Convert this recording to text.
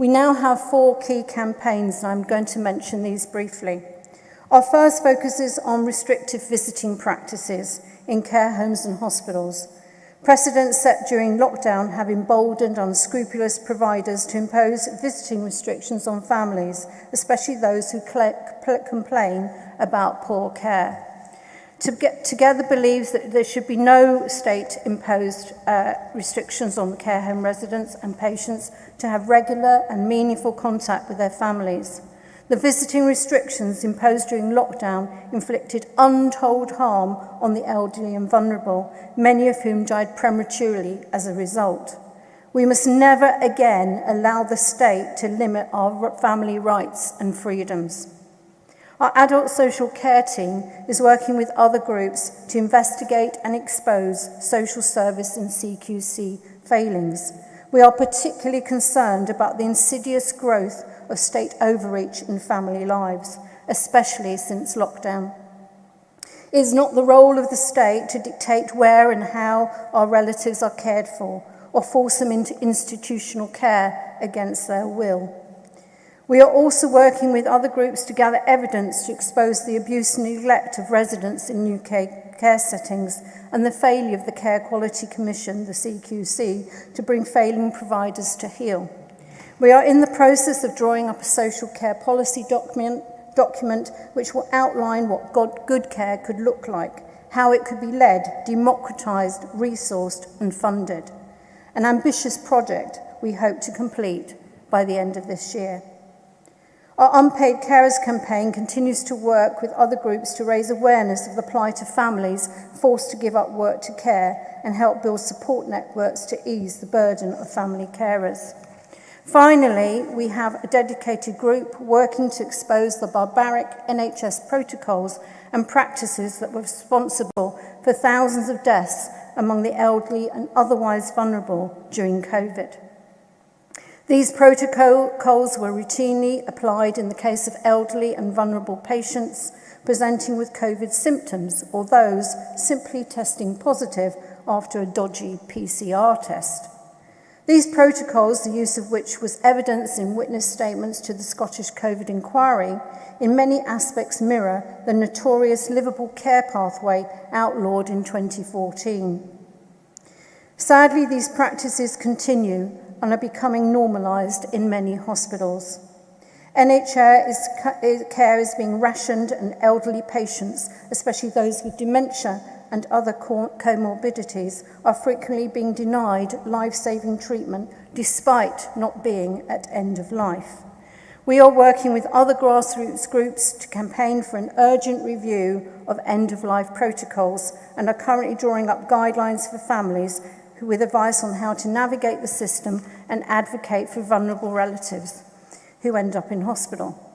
We now have 4 key campaigns, and I'm going to mention these briefly. Our first focuses on restrictive visiting practices in care homes and hospitals. Precedents set during lockdown have emboldened unscrupulous providers to impose visiting restrictions on families, especially those who complain about poor care. Together believes that there should be no state-imposed restrictions on the care home residents and patients to have regular and meaningful contact with their families. The visiting restrictions imposed during lockdown inflicted untold harm on the elderly and vulnerable, many of whom died prematurely as a result. We must never again allow the state to limit our family rights and freedoms. Our adult social care team is working with other groups to investigate and expose social service and CQC failings. We are particularly concerned about the insidious growth of state overreach in family lives, especially since lockdown. It is not the role of the state to dictate where and how our relatives are cared for, or force them into institutional care against their will. We are also working with other groups to gather evidence to expose the abuse and neglect of residents in UK care settings and the failure of the Care Quality Commission, the CQC, to bring failing providers to heel. We are in the process of drawing up a social care policy document which will outline what good care could look like, how it could be led, democratised, resourced and funded. An ambitious project we hope to complete by the end of this year. Our Unpaid Carers campaign continues to work with other groups to raise awareness of the plight of families forced to give up work to care and help build support networks to ease the burden of family carers. Finally, we have a dedicated group working to expose the barbaric NHS protocols and practices that were responsible for thousands of deaths among the elderly and otherwise vulnerable during COVID. These protocols were routinely applied in the case of elderly and vulnerable patients presenting with COVID symptoms or those simply testing positive after a dodgy PCR test. These protocols, the use of which was evidenced in witness statements to the Scottish COVID inquiry, in many aspects mirror the notorious Liverpool care pathway outlawed in 2014. Sadly, these practices continue and are becoming normalised in many hospitals. NHS care is being rationed and elderly patients, especially those with dementia and other comorbidities, are frequently being denied life-saving treatment despite not being at end of life. We are working with other grassroots groups to campaign for an urgent review of end-of-life protocols and are currently drawing up guidelines for families with advice on how to navigate the system and advocate for vulnerable relatives who end up in hospital.